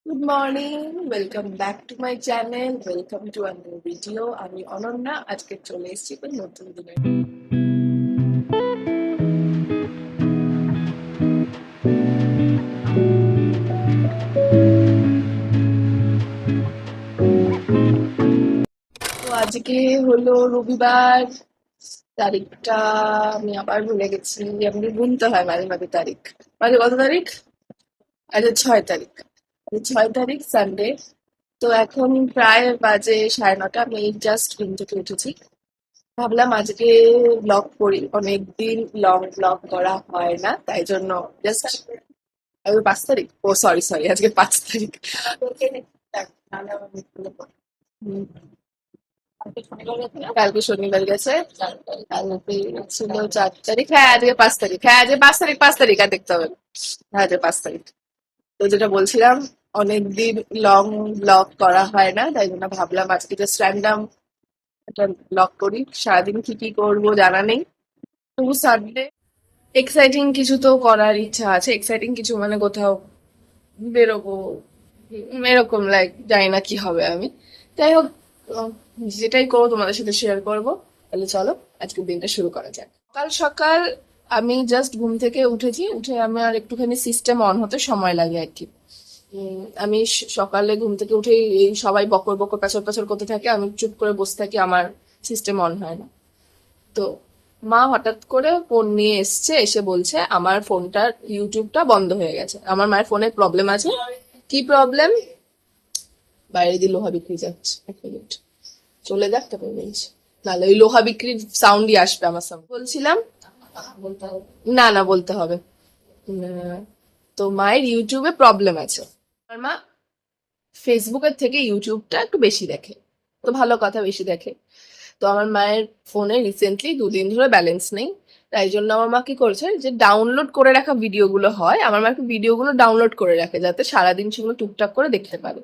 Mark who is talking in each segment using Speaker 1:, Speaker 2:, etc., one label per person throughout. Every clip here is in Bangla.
Speaker 1: Good morning, welcome back to my channel, welcome to a new video. আমি অনন্যা, আজকে চলে এসেছি কোনো নতুন দিনে। তো আজকে হলো রবিবার, তারিখটা আমি আবার ভুলে গেছি। আমি গুনতে হয় মাঝে মাঝে তারিখ। মাঝে কত তারিখ? আচ্ছা, 6 তারিখ। 6 তারিখ সানডে। তো এখন প্রায় বাজে 9:30। আমি জাস্ট ঘুম থেকে উঠেছি। ভাবলাম আজকে ব্লগ করি, অনেকদিন লং ব্লগ করা হয় না, তাই জন্য জাস্ট। আজকে 5 তারিখ, ও সরি সরি, আজকে 5 তারিখ। হুম, কালকে শনিবার গেছে। কালকে ছিল 4 তারিখ, হ্যাঁ আজকে 5 তারিখ, হ্যাঁ আজকে 5 তারিখ, 5 তারিখ আর দেখতে হবে না। হ্যাঁ আজকে 5 তারিখ। তো যেটা বলছিলাম, অনেকদিন লং ব্লগ করা হয় না, তাই জন্য ভাবলাম আজকে জাস্ট র্যান্ডাম একটা ব্লগ করি। সারাদিন কি কি করবো জানা নেই, তবু সানডে এক্সাইটিং কিছু তো করার ইচ্ছা আছে। এক্সাইটিং কিছু মানে কোথাও বেরোবো, এরকম লাইক জানি না কি হবে আমি। যাই হোক, উম, যেটাই করবো তোমাদের সাথে শেয়ার করবো। তাহলে চলো আজকের দিনটা শুরু করা যাক। সকাল সকাল আমি জাস্ট ঘুম থেকে উঠেছি, উঠে আমার একটুখানি সিস্টেম অন হতে সময় লাগে আর কি। আমি সকালে ঘুম থেকে উঠে এই সবাই বকর বকর পেছর পেছর করতে থাকে, আমি চুপ করে বসে থাকি, আমার সিস্টেম অন হয় না। তো মা হঠাৎ করে ফোন নিয়ে এসছে, এসে বলছে আমার ফোনটার ইউটিউবটা বন্ধ হয়ে গেছে। আমার মায়ের ফোনে প্রবলেম আছে। কি প্রবলেম? বাইরে দিয়ে লোহা বিক্রি যাচ্ছে, 1 মিনিট চলে যাক তারপর বলছি। নাহলে ওই লোহা বিক্রির সাউন্ডই আসবে আমার সামনে। বলছিলাম, না না বলতে হবে। তো মায়ের ইউটিউবে প্রবলেম আছে। আমার মা ফেসবুকের থেকে ইউটিউবটা একটু বেশি দেখে। তো ভালো কথা, বেশি দেখে। তো আমার মায়ের ফোনে রিসেন্টলি 2 দিন ধরে ব্যালেন্স নেই। তাই জন্য আমার মা কি করছে, যে ডাউনলোড করে রাখা ভিডিওগুলো হয়, আমার মা একটু ভিডিওগুলো ডাউনলোড করে রাখে যাতে সারাদিন সেগুলো টুকটাক করে দেখতে পারে।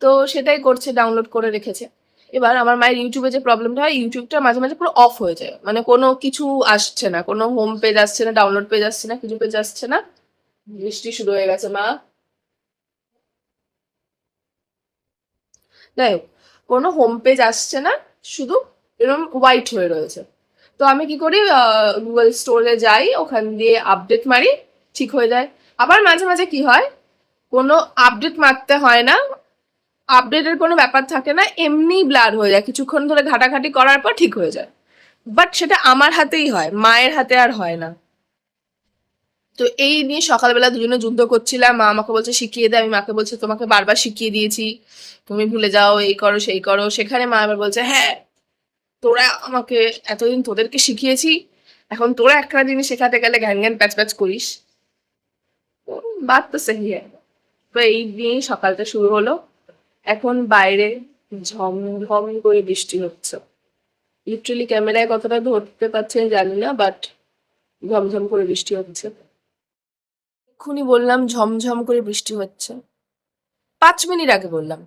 Speaker 1: তো সেটাই করছে, ডাউনলোড করে রেখেছে। এবার আমার মায়ের ইউটিউবে যে প্রবলেমটা হয়, ইউটিউবটা মাঝে মাঝে পুরো অফ হয়ে যায়, মানে কোনো কিছু আসছে না, কোনো হোম পেজ আসছে না, ডাউনলোড পেজ আসছে না, কিছু পেজ আসছে না। বৃষ্টি শুরু হয়ে গেছে মা। যাই হোক, কোনো হোম পেজ আসছে না, শুধু এরকম হোয়াইট হয়ে রয়েছে। তো আমি কি করি, গুগল স্টোরে যাই, ওখান দিয়ে আপডেট মারি, ঠিক হয়ে যায়। আবার মাঝে মাঝে কি হয়, কোনো আপডেট মারতে হয় না, আপডেটের কোনো ব্যাপার থাকে না, এমনি ব্লার হয়ে যায়, কিছুক্ষণ ধরে ঘাটাঘাটি করার পর ঠিক হয়ে যায়। বাট সেটা আমার হাতেই হয়, মায়ের হাতে আর হয় না। তো এই নিয়ে সকালবেলা দুজনে যুদ্ধ করছিলাম। মা আমাকে বলছে শিখিয়ে দে, আমি মাকে বলছি তোমাকে বারবার শিখিয়ে দিয়েছি, তুমি ভুলে যাও, এই করো সেই করো। সেখানে মা আবার বলছে হ্যাঁ, তোরা আমাকে এতদিন তোদেরকে শিখিয়েছি, এখন তোরা একটা জিনিস শেখাতে গেলে ঘ্যান ঘ্যান প্যাচ প্যাচ করিস। বাত তো সেহি হ্যায়। তো এই নিয়েই সকালটা শুরু হলো। এখন বাইরে ঝমঝম করে বৃষ্টি হচ্ছে। লিটারালি ক্যামেরায় কতটা ধরতে পারছেন জানি না, বাট ঝমঝম করে বৃষ্টি হচ্ছে। এক্ষুনি বললাম ঝমঝম করে বৃষ্টি হচ্ছে, 5 মিনিট আগে বললাম,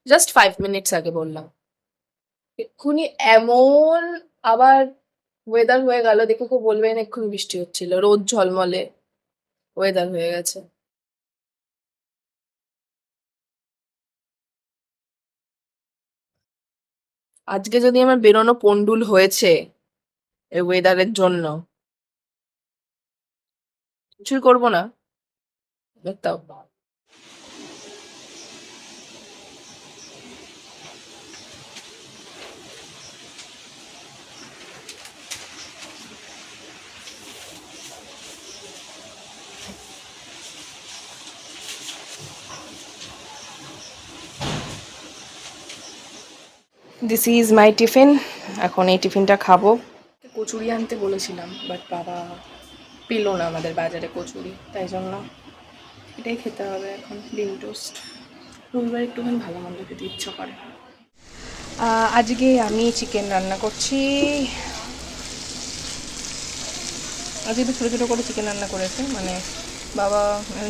Speaker 1: জাস্ট 5 মিনিটস আগে বললাম। এক্ষুনি এমন আবার ওয়েদার হয়ে গেল, দেখে কেউ বলবেন এক্ষুনি বৃষ্টি হচ্ছিল, রোদ ঝলমলে ওয়েদার হয়ে গেছে। আজকে যদি আমার বেরোনো পন্ডুল হয়েছে এই ওয়েদারের জন্য, কিছুই করবো না। তাও দিস ইজ মাই টিফিন। এখন এই টিফিনটা খাবো। কচুরি আনতে বলেছিলাম, বাট বাবা পেলো না আমাদের বাজারে কচুরি, তাই জন্য এটাই খেতে হবে এখন, ডিম টোস্ট। রবিবার একটুখানি ভালো মন্দ খেতে ইচ্ছা করে। আজকে আমি চিকেন রান্না করছি। আজকে একটু ছোটো ছোটো করে চিকেন রান্না করেছে, মানে বাবা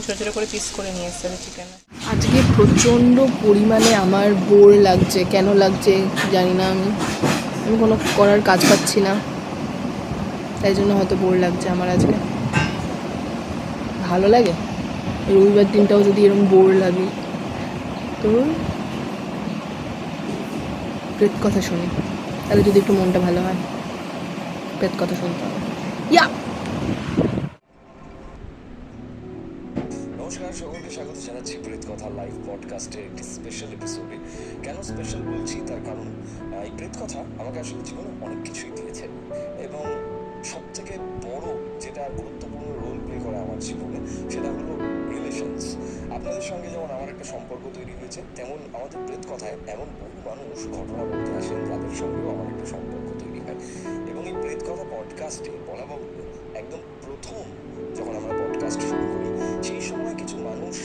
Speaker 1: ছোটো ছোটো করে পিস করে নিয়ে এসেছে চিকেন। আজকে প্রচণ্ড পরিমাণে আমার বোর লাগছে, কেন লাগছে জানি না। আমি আমি কোনো করার কাজ পাচ্ছি না, তাই জন্য হয়তো বোর লাগছে আমার আজকে। ভালো লাগে রবিবার দিনটাও যদি এরকম বোর লাগে। তো প্রেত কথা শুনি, তাহলে যদি একটু মনটা ভালো হয়। প্রেত কথা শুনতে হবে। ইয়া
Speaker 2: নমস্কার, সকলকে স্বাগত জানাচ্ছি প্রেত কথা লাইভ পডকাস্টের একটি স্পেশাল এপিসোডে। কেন স্পেশাল বলছি তার কারণ এই প্রেত কথা আমাকে আসলে জীবনে অনেক কিছুই দিয়েছে, এবং সব থেকে বড় যেটা গুরুত্বপূর্ণ রোল প্লে করে আমার জীবনে সেটা হলো রিলেশনস। আপনাদের সঙ্গে যেমন আমার একটা সম্পর্ক তৈরি হয়েছে, তেমন আমাদের প্রেত কথায় এমন বহু মানুষ ঘটনা বলতে আসেন যাদের সঙ্গেও আমার একটা সম্পর্ক তৈরি হয়। এবং এই প্রেত কথা পডকাস্টে বলা বাহুল্য, একদম প্রথম যখন আমরা পডকাস্ট শুরু করি সেই সময় কিছু মানুষ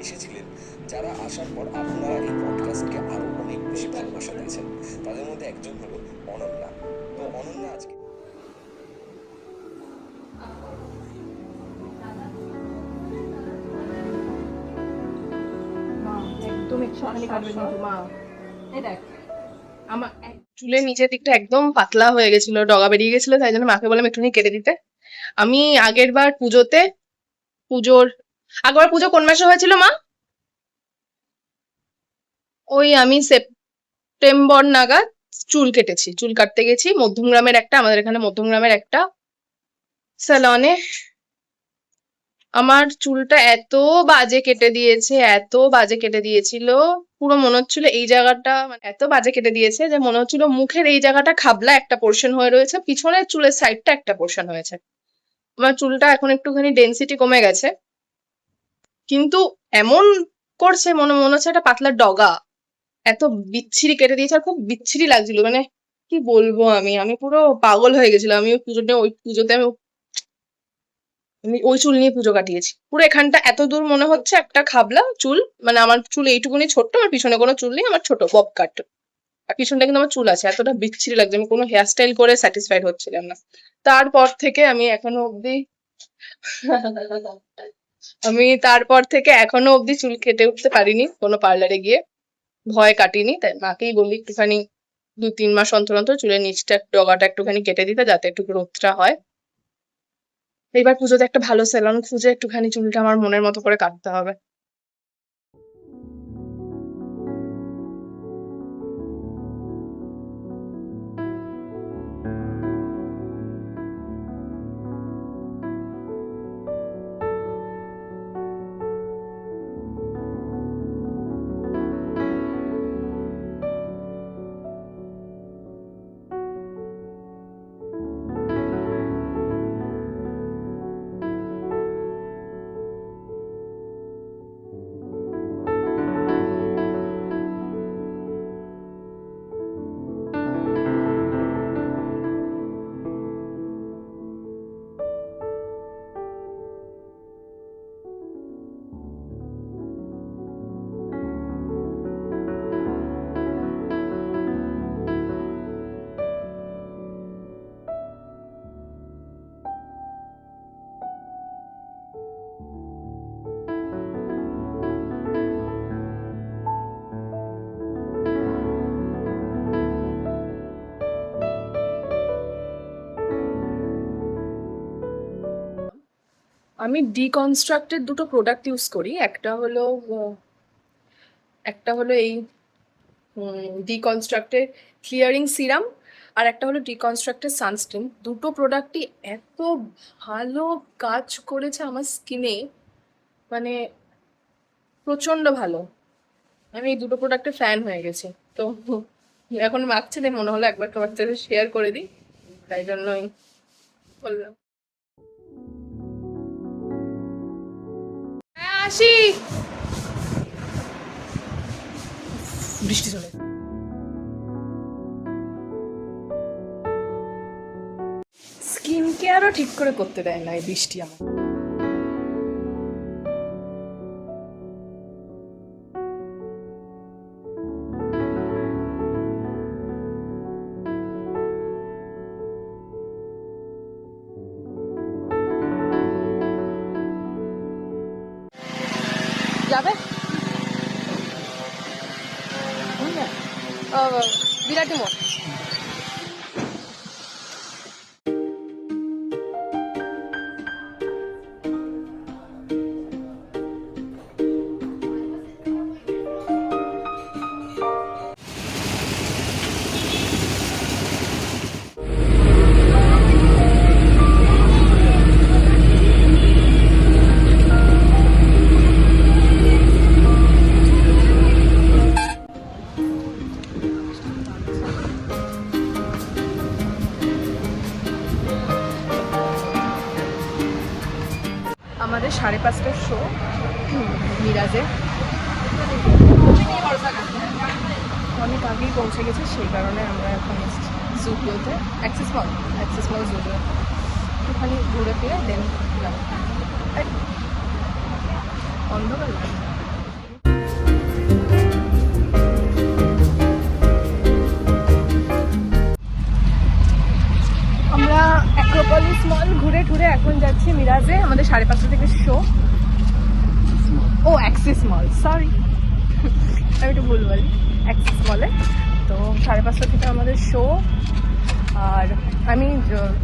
Speaker 2: এসেছিলেন যারা আসার পর আপনারা এই পডকাস্টকে আরো অনেক বেশি ভালোবাসা দিয়েছেন। তাদের মধ্যে একজন হলো অনন্যা। তো অনন্যা আজকে
Speaker 1: একদম একটুখানি কাটবে কিন্তু মা। এই দেখ, আমার চুলের নিচের দিকটা একদম পাতলা হয়ে গেছিল, ডগা বেরিয়ে গেছিল, তাই জন্য মাকে বললাম একটুখানি কেটে দিতে। আমি আগের বার আগের পুজো কোন মাসে হয়েছিল মা? ওই আমি সেপ্টেম্বর নাগাদ চুল কেটেছি। চুল কাটতে গেছি মধ্যমগ্রামের একটা, আমাদের এখানে মধ্যমগ্রামের একটা স্যালনে। আমার চুলটা এত বাজে কেটে দিয়েছে, এত বাজে কেটে দিয়েছিল, পুরো মনে হচ্ছিল এই জায়গাটা, মানে এত বাজে কেটে দিয়েছে যে মনে হচ্ছিল মুখের এই জায়গাটা খাবলা একটা পোর্শন হয়ে রয়েছে, পিছনের চুলের সাইডটা একটা পোর্শন হয়েছে। আমার চুলটা এখন একটুখানি ডেন্সিটি কমে গেছে, কিন্তু এমন করছে মনে হচ্ছে একটা পাতলা ডগা। এত বিচ্ছিরি কেটে দিয়েছে, আর খুব বিচ্ছিরি লাগছিল, মানে কি বলবো, আমি আমি পুরো পাগল হয়ে গেছিলাম। আমি ওই পুজোতে আমি ওই চুল নিয়ে পুজো কাটিয়েছি। পুরো এখানটা এত দূর মনে হচ্ছে একটা খাবলা চুল, মানে আমার চুল এইটুকুনি ছোট্ট, আমার পিছনে কোনো চুল নেই, আমার ছোট বব কাট, আর পিছনটা কিন্তু আমার চুল আছে। এতটা বিচ্ছিরি লাগছে, আমি কোনো হেয়ার স্টাইল করে স্যাটিসফাইড হচ্ছিলাম না। তারপর থেকে আমি এখনো অব্দি চুল কেটে উঠতে পারিনি কোনো পার্লারে গিয়ে, ভয় কাটিনি। তাই মাকেই বলি একটুখানি 2-3 মাস অন্তর অন্তর চুলের নিচটা ডগাটা একটুখানি কেটে দিতে, যাতে একটু গ্রোথটা হয়। এইবার পুজোতে একটা ভালো সেলন খুঁজে একটুখানি চুলটা আমার মনের মতো করে কাটতে হবে। আমি ডিকনস্ট্রাক্টেড দুটো প্রোডাক্ট ইউজ করি। একটা হলো এই ডিকনস্ট্রাক্টেড ক্লিয়ারিং সিরাম, আর একটা হলো ডিকনস্ট্রাক্টেড সানস্ক্রিন। দুটো প্রোডাক্টই এত ভালো কাজ করেছে আমার স্কিনে, মানে প্রচন্ড ভালো। আমি এই দুটো প্রোডাক্টের ফ্যান হয়ে গেছি। তো এখন মাখছে, তাই মনে হলো একবার তোমার সাথে শেয়ার করে দিই, তাই জন্যই বললাম। হ্যাঁ, আসি। বৃষ্টি চলে, স্কিন কেয়ারও ঠিক করে করতে দেয় না এই বৃষ্টি আমার। যাবে বিরাটি মোড়। 5:30টার শো মিরাজে। অনেক আগেই পৌঁছে গেছে, সেই কারণে আমরা এখন এসেছি জুডিওতে, অ্যাক্সিস মল জুডিও। একটুখানি ঘুরে ফিরে দেন অন্ধকার লাগে। আমরা অ্যাক্রোপলিস মল ঘুরে ঘুরে এখন যাচ্ছি মিরাজে। আমাদের 5:30 থেকে শো। ও অ্যাক্সিস মল, সরি আমি একটু ভুল বলি, অ্যাক্সিস মলে। তো 5:30 থেকে আমাদের শো। আর আমি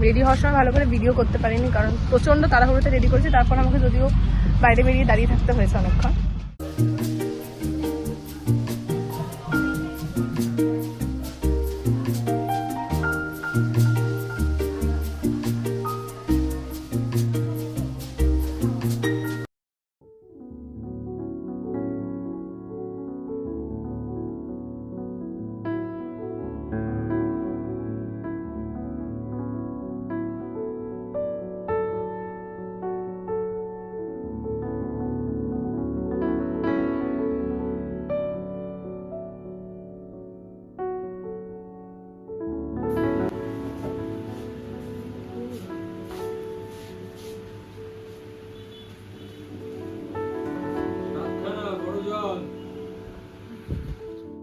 Speaker 1: রেডি হওয়ার সময় ভালো করে ভিডিও করতে পারিনি, কারণ প্রচণ্ড তাড়াহুড়োতে রেডি করেছি। তারপর আমাকে যদিও বাইরে বেরিয়ে দাঁড়িয়ে থাকতে হয়েছে অনেকক্ষণ।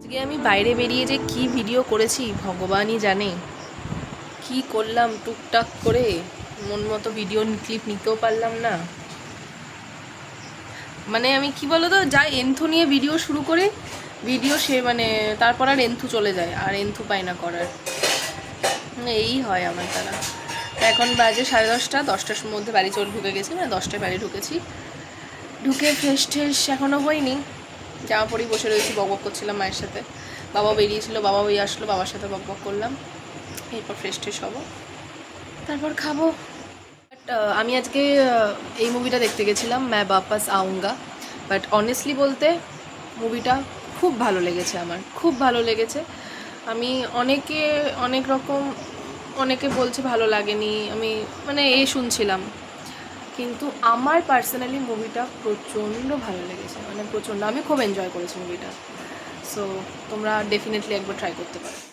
Speaker 1: আজকে আমি বাইরে বেরিয়ে যে কি ভিডিও করেছি ভগবানই জানে। কি করলাম টুকটাক করে, মন মতো ভিডিও ক্লিপ নিতেও পারলাম না। মানে আমি কি বলতো, যা এন্থু নিয়ে ভিডিও শুরু করে ভিডিও সে মানে তারপর আর এন্থু চলে যায়, আর এন্থু পাই না করার। এই হয় আমার দ্বারা। এখন বাজে 10:30, 10টার মধ্যে বাড়ি ঢুকে গেছি, মানে 10টায় বাড়ি ঢুকেছি। ঢুকে ফ্রেশ ট্রেশ এখনও হয়নি, জামা পরেই বসে রয়েছি, বকবক করছিলাম মায়ের সাথে। বাবা বেরিয়েছিল, বাবা ওই আসলো, বাবার সাথে বকবক করলাম। এরপর ফ্রেশ ট্রেশ হবো, তারপর খাবো। বাট আমি আজকে এই মুভিটা দেখতে গেছিলাম, मैं वापस आऊँगा। বাট অনেস্টলি বলতে মুভিটা খুব ভালো লেগেছে, আমার খুব ভালো লেগেছে। আমি অনেকে বলছে ভালো লাগেনি, আমি মানে শুনছিলাম, কিন্তু আমার পার্সোনালি মুভিটা প্রচণ্ড ভালো লেগেছে, মানে প্রচণ্ড। আমি খুব এনজয় করেছি মুভিটা। সো তোমরা ডেফিনেটলি একবার ট্রাই করতে পারো।